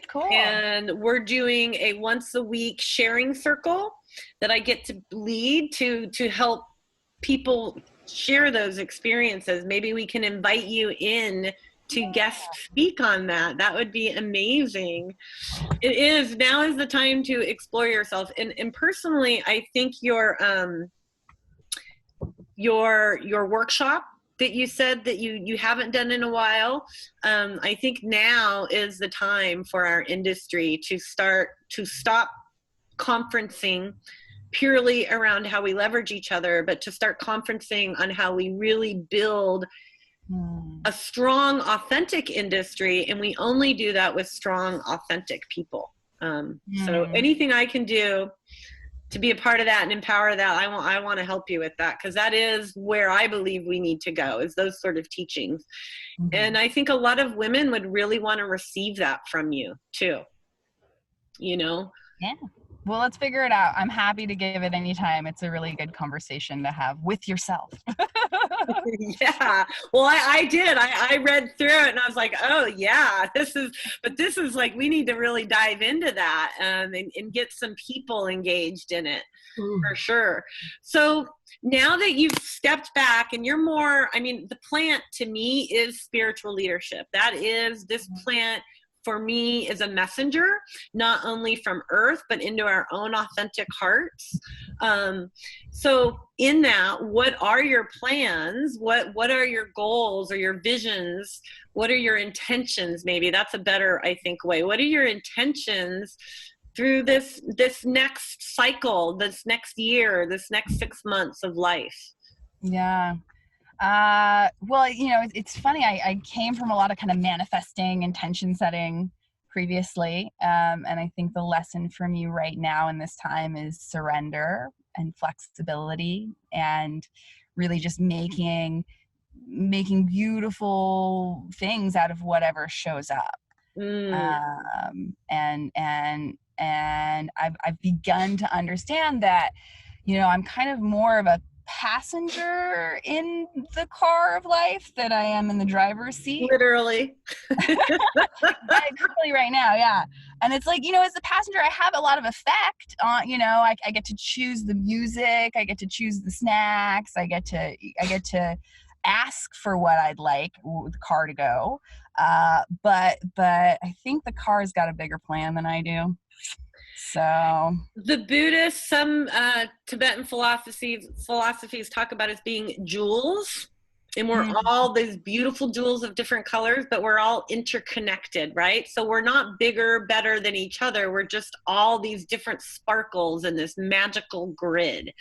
Cool. And we're doing a once a week sharing circle that I get to lead to help people share those experiences. Maybe we can invite you in to guest speak on that. That would be amazing. It is. Now is the time to explore yourself. And personally, I think your workshop that you said that you haven't done in a while, I think now is the time for our industry to stop conferencing purely around how we leverage each other, but to start conferencing on how we really build a strong, authentic industry. And we only do that with strong, authentic people. So anything I can do to be a part of that and empower that, I want to help you with that, because that is where I believe we need to go, is those sort of teachings. And I think a lot of women would really want to receive that from you too. You know? Yeah. Well, let's figure it out. I'm happy to give it anytime. It's a really good conversation to have with yourself. Yeah. Well, I did. I read through it and I was like, oh yeah, this is like, we need to really dive into that and get some people engaged in it for sure. So now that you've stepped back and you're more, I mean, the plant to me is spiritual leadership. That is, this plant for me is a messenger, not only from earth, but into our own authentic hearts. So in that, what are your plans? What are your goals or your visions? What are your intentions? Maybe that's a better, I think, way. What are your intentions through this next cycle, this next year, this next 6 months of life? Yeah. Well, you know, it's funny. I came from a lot of kind of manifesting, intention setting previously. And I think the lesson for me right now in this time is surrender and flexibility and really just making beautiful things out of whatever shows up. And I've begun to understand that, you know, I'm kind of more of a passenger in the car of life than I am in the driver's seat. Literally. Literally right now, yeah. And it's like, you know, as the passenger, I have a lot of effect on, you know, I get to choose the music, I get to choose the snacks, I get to ask for what I'd like the car to go. But I think the car's got a bigger plan than I do. So the Buddhists, some Tibetan philosophies talk about us being jewels, and we're all these beautiful jewels of different colors, but we're all interconnected, right? So we're not bigger, better than each other. We're just all these different sparkles in this magical grid.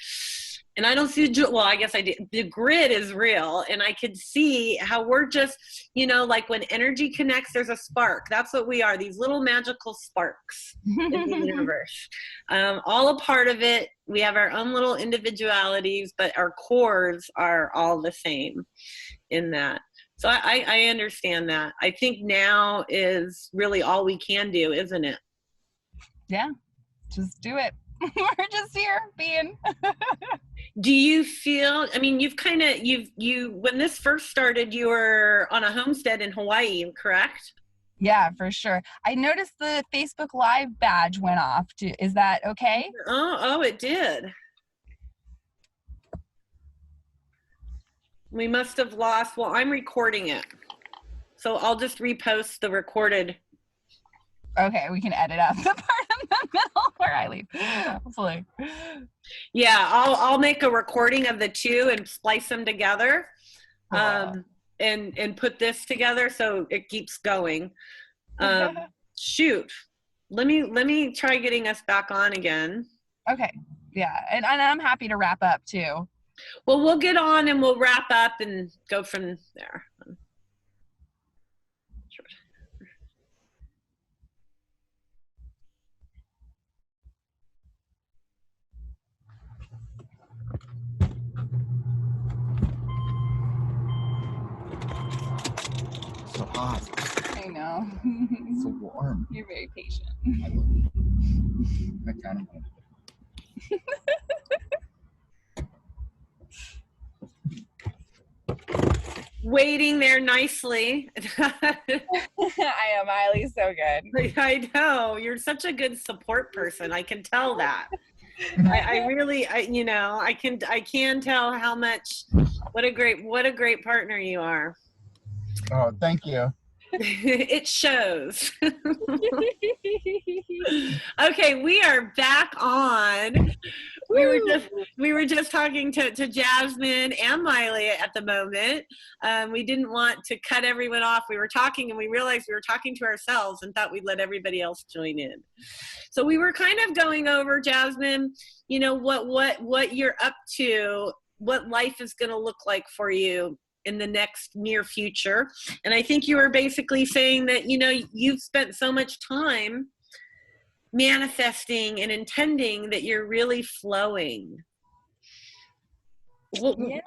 And I don't see well, I guess I do. The grid is real, and I could see how we're just, you know, like when energy connects, there's a spark. That's what we are, these little magical sparks in the universe. All a part of it. We have our own little individualities, but our cores are all the same in that. So I understand that. I think now is really all we can do, isn't it? Yeah, just do it. We're just here being. Do you feel, I mean, you when this first started, you were on a homestead in Hawaii, correct? Yeah, for sure. I noticed the Facebook Live badge went off. Is that okay? Oh, it did. We must have lost, well, I'm recording it. So I'll just repost the recorded. Okay, we can edit out the part in the middle. Poor Eileen. Hopefully. Yeah, I'll make a recording of the two and splice them together, and put this together so it keeps going. Shoot, let me try getting us back on again. Okay. Yeah, and I'm happy to wrap up too. Well, we'll get on and we'll wrap up and go from there. So hot. I know. So warm. You're very patient. I love it. I kind of want Waiting there nicely. I am. Eileen's so good. I know, you're such a good support person. I can tell that. I really, you know, I can tell how much, what a great partner you are. Oh, thank you. It shows. Okay, we are back on. We were just talking to Jazmin and Miley at the moment. We didn't want to cut everyone off. We were talking and we realized we were talking to ourselves and thought we'd let everybody else join in. So we were kind of going over, Jazmin, you know, what you're up to, what life is going to look like for you in the next near future. And I think you were basically saying that, you know, you've spent so much time manifesting and intending that you're really flowing. Well, Yeah.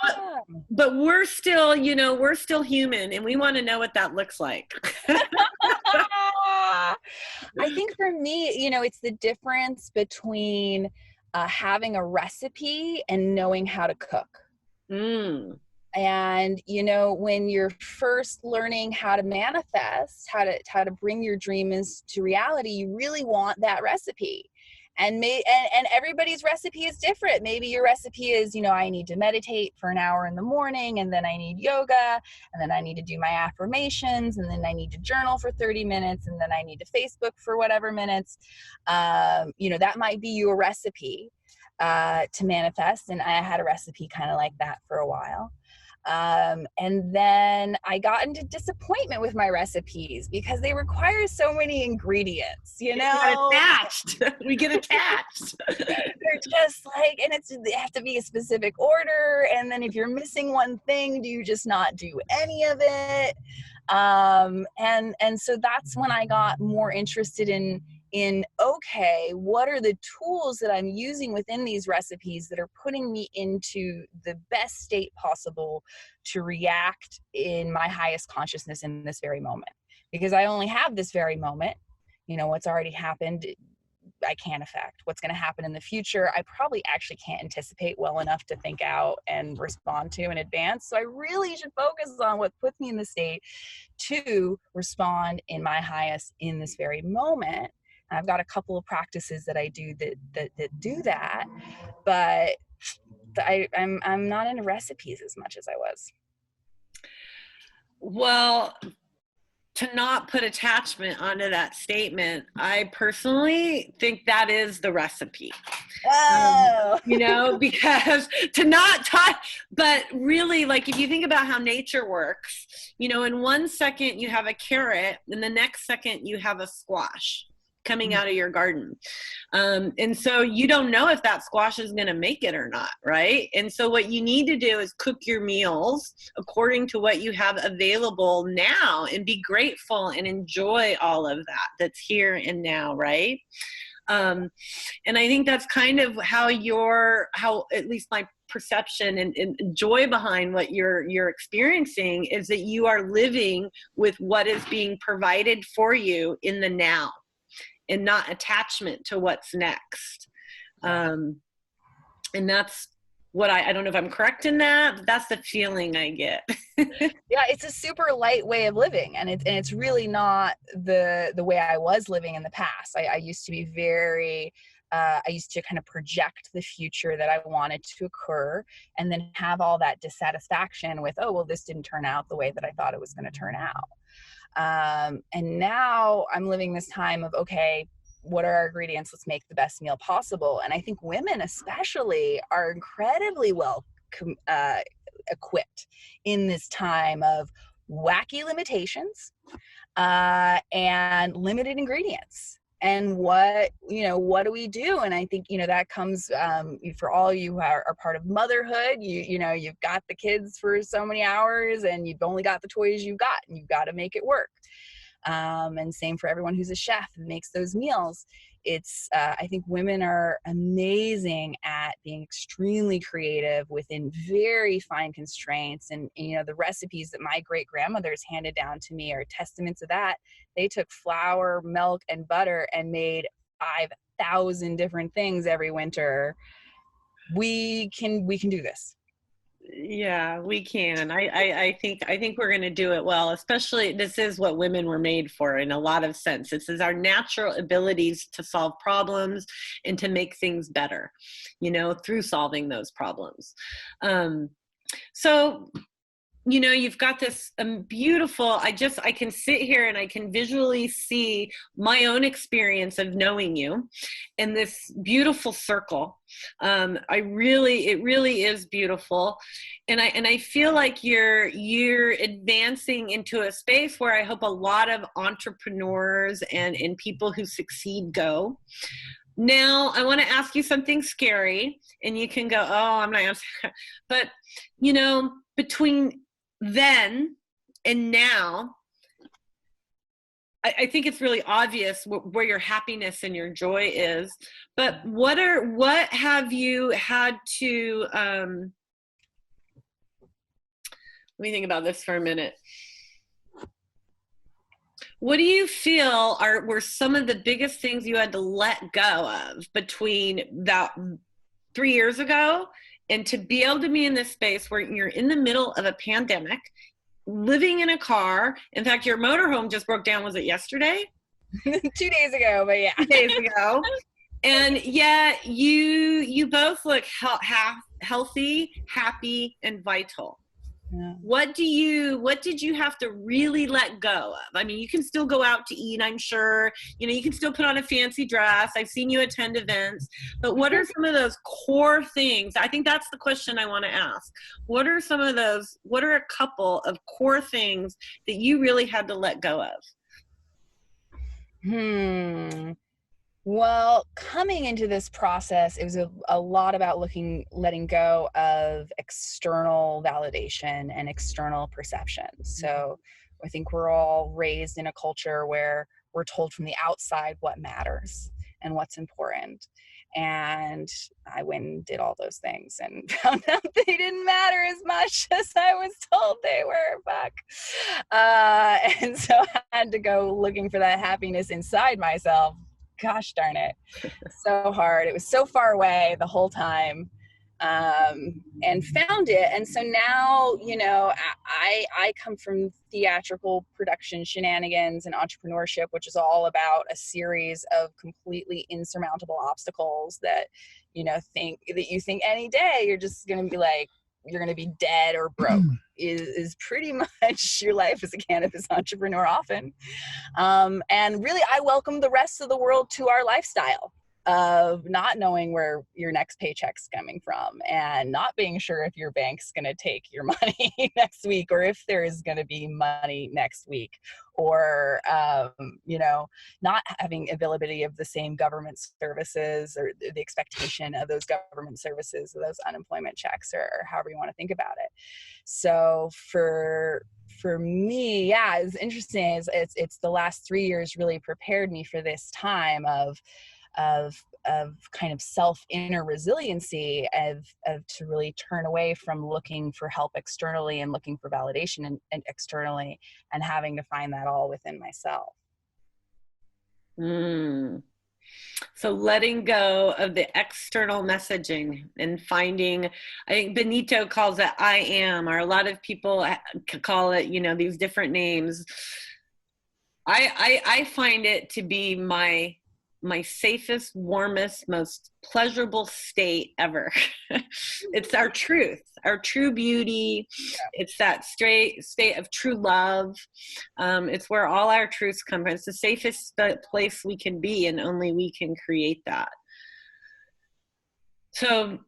but we're still, you know, we're still human and we want to know what that looks like. I think for me, you know, it's the difference between having a recipe and knowing how to cook. And, you know, when you're first learning how to manifest, how to bring your dreams to reality, you really want that recipe. And everybody's recipe is different. Maybe your recipe is, you know, I need to meditate for an hour in the morning, and then I need yoga, and then I need to do my affirmations, and then I need to journal for 30 minutes, and then I need to Facebook for whatever minutes. You know, that might be your recipe to manifest. And I had a recipe kind of like that for a while. And then I got into disappointment with my recipes because they require so many ingredients, you know? We get attached. They're just like, and they have to be a specific order. And then if you're missing one thing, do you just not do any of it? And so that's when I got more interested in okay, what are the tools that I'm using within these recipes that are putting me into the best state possible to react in my highest consciousness in this very moment? Because I only have this very moment. You know, what's already happened, I can't affect. What's going to happen in the future, I probably actually can't anticipate well enough to think out and respond to in advance. So I really should focus on what puts me in the state to respond in my highest in this very moment. I've got a couple of practices that I do that do that, but I'm not into recipes as much as I was. Well, to not put attachment onto that statement, I personally think that is the recipe. Oh. You know, because to not talk, but really, like, if you think about how nature works, you know, in 1 second you have a carrot, and the next second you have a squash coming out of your garden. And so you don't know if that squash is going to make it or not, right? And so what you need to do is cook your meals according to what you have available now and be grateful and enjoy all of that that's here and now, right? And I think that's kind of how at least my perception and joy behind what you're experiencing is that you are living with what is being provided for you in the now, and not attachment to what's next. And that's what I don't know if I'm correct in that, but that's the feeling I get. Yeah, it's a super light way of living, and it's really not the way I was living in the past. I used to be very, I used to kind of project the future that I wanted to occur, and then have all that dissatisfaction with, oh, well, this didn't turn out the way that I thought it was going to turn out. And now I'm living this time of, okay, what are our ingredients? Let's make the best meal possible. And I think women especially are incredibly well equipped in this time of wacky limitations and limited ingredients. And what do we do? And I think, that comes for all you who are part of motherhood. You've got the kids for so many hours and you've only got the toys you've got, and you've got to make it work. And same for everyone who's a chef and makes those meals. It's I think women are amazing at being extremely creative within very fine constraints. And the recipes that my great grandmothers handed down to me are testaments of that. They took flour, milk, and butter and made 5,000 different things every winter. We can do this. Yeah, we can. I think we're going to do it well. Especially, this is what women were made for in a lot of sense. This is our natural abilities to solve problems and to make things better, through solving those problems. So, you've got this beautiful, I can sit here and I can visually see my own experience of knowing you in this beautiful circle. It really is beautiful. And I feel like you're advancing into a space where I hope a lot of entrepreneurs and people who succeed go. Now, I want to ask you something scary, and you can go, oh, I'm not answering. But, between then and now, I think it's really obvious where your happiness and your joy is. But what have you had to, let me think about this for a minute. What do you feel were some of the biggest things you had to let go of between that 3 years ago and to be able to be in this space where you're in the middle of a pandemic, living in a car? In fact, your motorhome just broke down. Was it yesterday? 2 days ago, but yeah. 2 days ago. And yet you both look healthy, happy, and vital. Yeah. What did you have to really let go of? I mean, you can still go out to eat, I'm sure. You can still put on a fancy dress. I've seen you attend events. But what are some of those core things? I think that's the question I want to ask. What are a couple of core things that you really had to let go of? Well, coming into this process, it was a lot about letting go of external validation and external perception. So I think we're all raised in a culture where we're told from the outside what matters and what's important. And I went and did all those things and found out they didn't matter as much as I was told they were. And so I had to go looking for that happiness inside myself. Gosh darn it. So hard. It was so far away the whole time, and found it. And so now, I come from theatrical production shenanigans and entrepreneurship, which is all about a series of completely insurmountable obstacles that, you think any day you're just going to be like, you're going to be dead or broke is pretty much your life as a cannabis entrepreneur often. And really, I welcome the rest of the world to our lifestyle of not knowing where your next paycheck's coming from and not being sure if your bank's going to take your money next week or if there is going to be money next week, or not having availability of the same government services or the expectation of those government services or those unemployment checks or however you want to think about it. So for me, yeah, it's interesting. It's the last 3 years really prepared me for this time of kind of inner resiliency of to really turn away from looking for help externally and looking for validation and externally, and having to find that all within myself. So letting go of the external messaging and finding, I think Benito calls it I am, or a lot of people call it, these different names. I find it to be my my safest, warmest, most pleasurable state ever. It's our truth, our true beauty. It's that straight state of true love. It's where all our truths come from. It's the safest place we can be, and only we can create that. So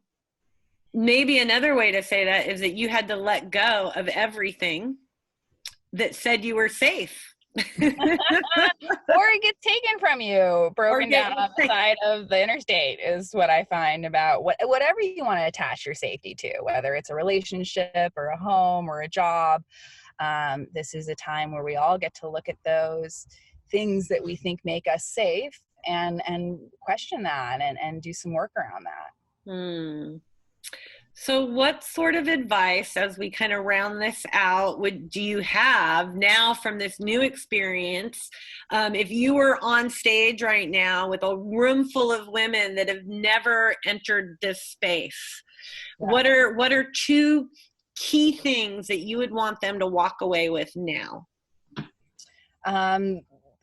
maybe another way to say that is that you had to let go of everything that said you were safe. Or it gets taken from you, broken down on the side of the interstate, is what I find about whatever you want to attach your safety to, whether it's a relationship or a home or a job. This is a time where we all get to look at those things that we think make us safe and question that and do some work around that. So what sort of advice, as we kind of round this out, do you have now from this new experience? If you were on stage right now with a room full of women that have never entered this space, what are two key things that you would want them to walk away with now?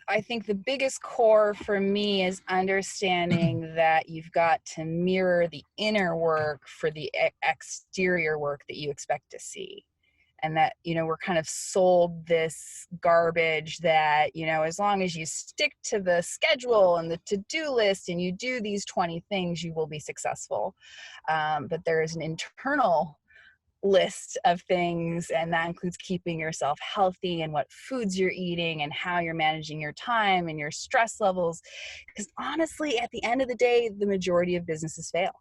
I think the biggest core for me is understanding that you've got to mirror the inner work for the exterior work that you expect to see. And that, we're kind of sold this garbage that, as long as you stick to the schedule and the to-do list and you do these 20 things, you will be successful. But there is an internal list of things, and that includes keeping yourself healthy and what foods you're eating and how you're managing your time and your stress levels. Because honestly, at the end of the day, the majority of businesses fail.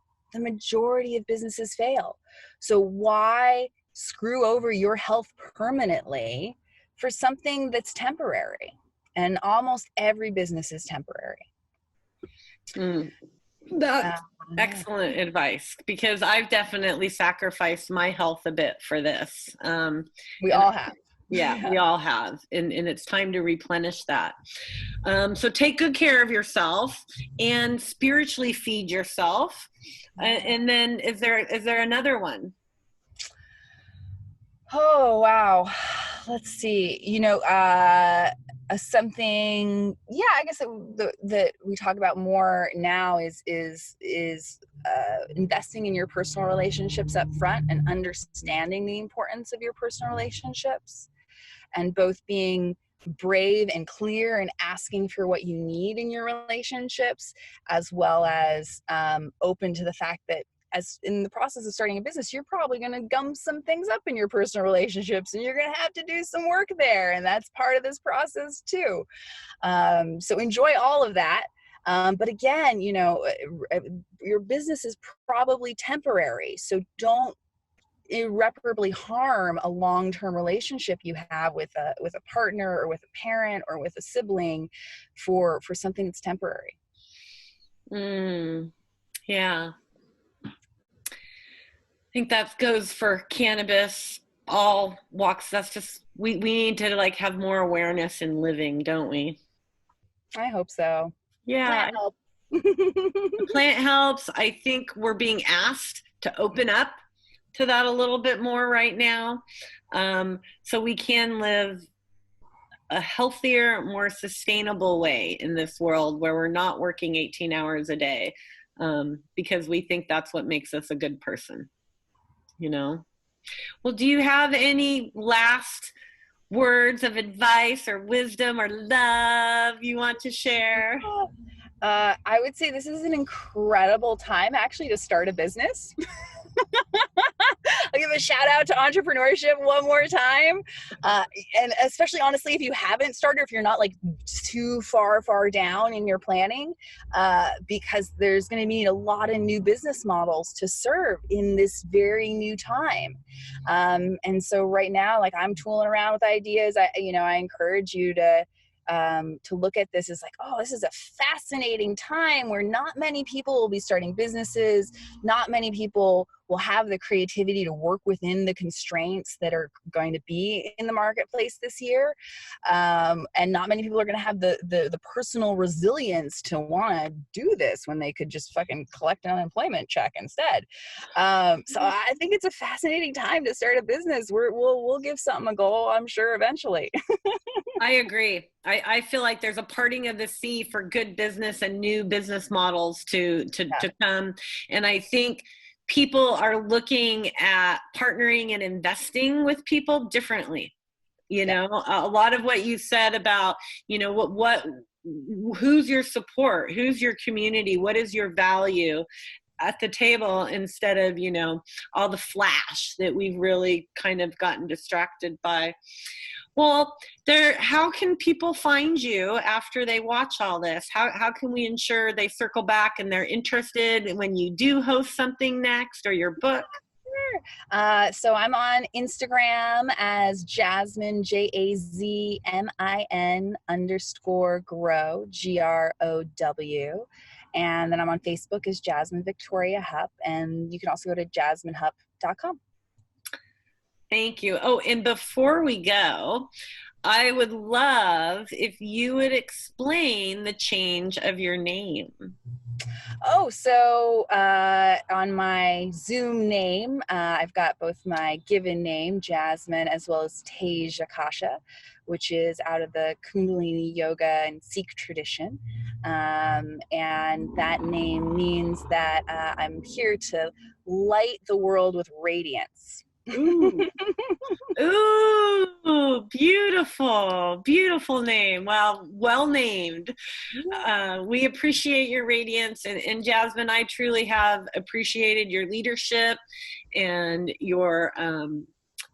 So why screw over your health permanently for something that's temporary? And almost every business is temporary. That's excellent advice, because I've definitely sacrificed my health a bit for this. We all have. Yeah, we all have. And it's time to replenish that. So take good care of yourself and spiritually feed yourself. And then is there another one? Oh, wow. Let's see. Something, I guess that we talk about more now is investing in your personal relationships up front and understanding the importance of your personal relationships, and both being brave and clear and asking for what you need in your relationships, as well as open to the fact that as in the process of starting a business, you're probably going to gum some things up in your personal relationships, and you're going to have to do some work there. And that's part of this process too. So enjoy all of that. But again, your business is probably temporary. So don't irreparably harm a long-term relationship you have with a partner or with a parent or with a sibling for something that's temporary. Yeah. I think that goes for cannabis, all walks. That's just, we need to have more awareness in living, don't we? I hope so. Yeah. The plant helps. I think we're being asked to open up to that a little bit more right now. So we can live a healthier, more sustainable way in this world where we're not working 18 hours a day, because we think that's what makes us a good person. Well, do you have any last words of advice or wisdom or love you want to share? I would say this is an incredible time actually to start a business. I'll give a shout out to entrepreneurship one more time. And especially honestly, if you haven't started, if you're not too far down in your planning, because there's going to be a lot of new business models to serve in this very new time. And so right now, I'm tooling around with ideas. I encourage you to look at this as this is a fascinating time where not many people will be starting businesses. Not many people will have the creativity to work within the constraints that are going to be in the marketplace this year. And not many people are going to have the personal resilience to want to do this when they could just fucking collect an unemployment check instead. So I think it's a fascinating time to start a business. We'll give something a go, I'm sure, eventually. I agree. I feel like there's a parting of the sea for good business and new business models to come. And I think people are looking at partnering and investing with people differently. You know, a lot of what you said about, you know, who's your support, who's your community, what is your value at the table, instead of, you know, all the flash that we've really kind of gotten distracted by. Well, how can people find you after they watch all this? How can we ensure they circle back and they're interested when you do host something next, or your book? So I'm on Instagram as Jazmin, JAZMIN_grow, GROW. And then I'm on Facebook as Jazmin Victoria Hupp. And you can also go to jazminhupp.com. Thank you. Oh, and before we go, I would love if you would explain the change of your name. Oh, so on my Zoom name, I've got both my given name, Jazmin, as well as Teja Kasha, which is out of the Kundalini Yoga and Sikh tradition. And that name means that I'm here to light the world with radiance. Ooh. Ooh, beautiful, beautiful name. Well named. We appreciate your radiance, and Jazmin, I truly have appreciated your leadership and your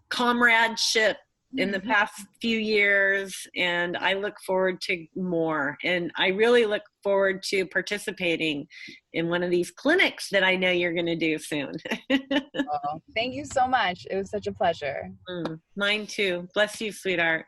comradeship in the past few years, and I look forward to more. And I really look forward to participating in one of these clinics that I know you're going to do soon. Oh, thank you so much. It was such a pleasure. Mine too. Bless you, sweetheart.